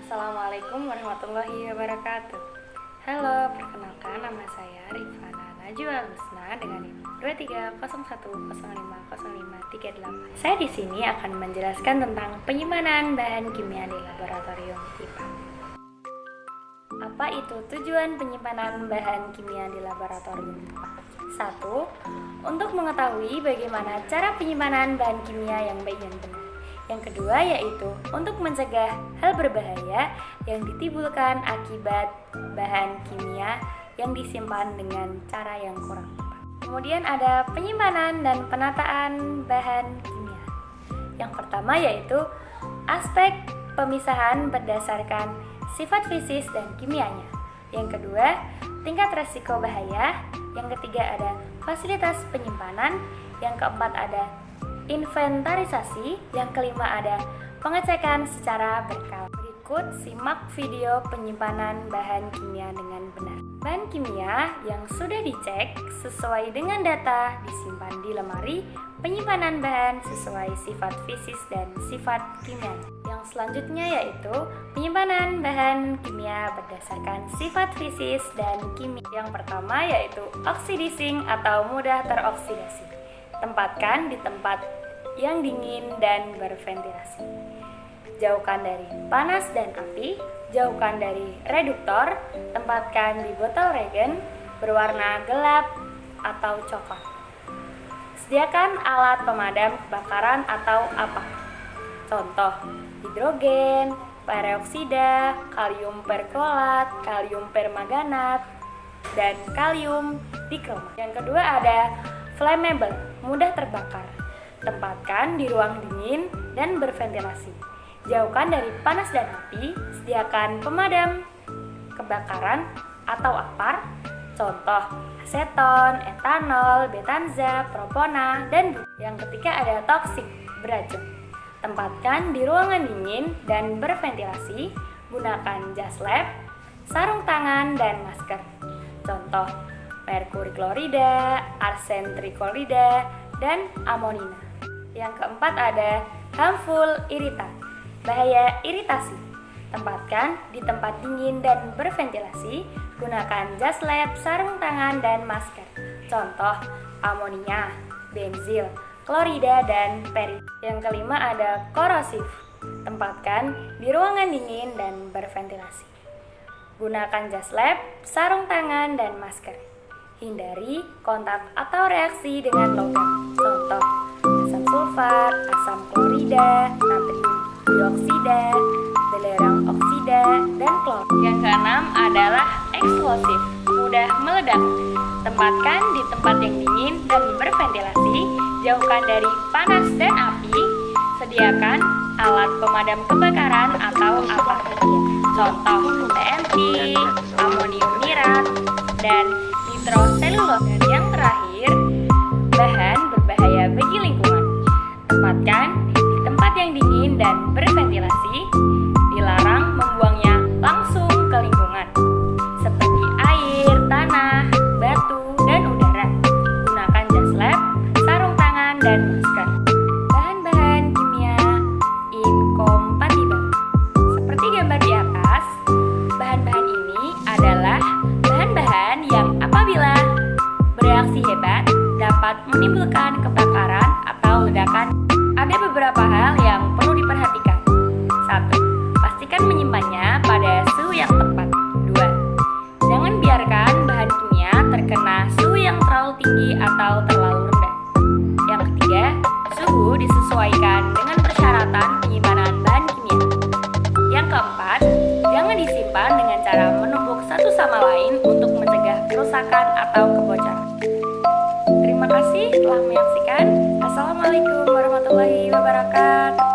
Assalamualaikum warahmatullahi wabarakatuh. Halo, perkenalkan nama saya Rifana Najwa Lusna dengan NIM 2301050538. Saya di sini akan menjelaskan tentang penyimpanan bahan kimia di laboratorium IPA. Apa itu tujuan penyimpanan bahan kimia di laboratorium IPA? 1. Untuk mengetahui bagaimana cara penyimpanan bahan kimia yang baik dan benar. Yang kedua yaitu untuk mencegah hal berbahaya yang ditimbulkan akibat bahan kimia yang disimpan dengan cara yang kurang tepat. Kemudian ada penyimpanan dan penataan bahan kimia. Yang pertama yaitu aspek pemisahan berdasarkan sifat fisik dan kimianya. Yang kedua, tingkat resiko bahaya. Yang ketiga ada fasilitas penyimpanan. Yang keempat ada inventarisasi. Yang kelima ada pengecekan secara berkala. Berikut simak video penyimpanan bahan kimia dengan benar. Bahan kimia yang sudah dicek sesuai dengan data disimpan di lemari penyimpanan bahan sesuai sifat fisik dan sifat kimia. Yang selanjutnya yaitu penyimpanan bahan kimia berdasarkan sifat fisik dan kimia. Yang pertama yaitu oxidizing atau mudah teroksidasi. Tempatkan di tempat yang dingin dan berventilasi. Jauhkan dari panas dan api. Jauhkan dari reduktor. Tempatkan di botol regen berwarna gelap atau coklat. Sediakan alat pemadam kebakaran atau apa? Contoh, hidrogen, peroksida, kalium perklorat, kalium permanganat, dan kalium dikromat. Yang kedua ada flammable, mudah terbakar. Tempatkan di ruang dingin dan berventilasi. Jauhkan dari panas dan api. Sediakan pemadam kebakaran atau apar. Contoh, aseton, etanol, betanza, propona, dan yang ketiga ada toksik, beracun. Tempatkan di ruangan dingin dan berventilasi. Gunakan jas lab, sarung tangan, dan masker. Contoh, merkuri klorida, arsen triklorida, dan amonina. Yang keempat ada harmful iritan, bahaya iritasi. Tempatkan di tempat dingin dan berventilasi. Gunakan jas lab, sarung tangan, dan masker. Contoh, amonia, benzil, klorida, dan peri. Yang kelima ada korosif. Tempatkan di ruangan dingin dan berventilasi. Gunakan jas lab, sarung tangan, dan masker. Hindari kontak atau reaksi dengan logam. Contoh, asam sulfat, asam klorida, natrium dioksida, belerang oksida, dan klor. Yang keenam adalah eksplosif, mudah meledak. Tempatkan di tempat yang dingin dan berventilasi. Jauhkan dari panas dan api. Sediakan alat pemadam kebakaran atau apa. Contoh, TNT, amonium nirat, dan nitroselulose. Dan yang terakhir, bahan berbahaya bagi lingkungan. Tempatkan di tempat yang dingin dan berventilasi. Dilarang membuangnya langsung ke lingkungan, seperti air, tanah, batu, dan udara. Gunakan jas lab, sarung tangan, dan masker. Bahan-bahan kimia incompatible. Seperti gambar di atas, bahan-bahan ini adalah bahan-bahan yang apabila bereaksi hebat dapat menimbulkan kebakaran atau ledakan. Ada beberapa hal yang perlu diperhatikan. 1. Pastikan menyimpannya pada suhu yang tepat. 2. Jangan biarkan bahan kimia terkena suhu yang terlalu tinggi atau terlalu rendah. Yang ketiga, suhu disesuaikan dengan persyaratan penyimpanan bahan kimia. Yang keempat, jangan disimpan dengan cara menumbuk satu sama lain untuk mencegah kerusakan atau kebocoran. Terima kasih telah menyaksikan. Assalamualaikum warahmatullahi wabarakatuh.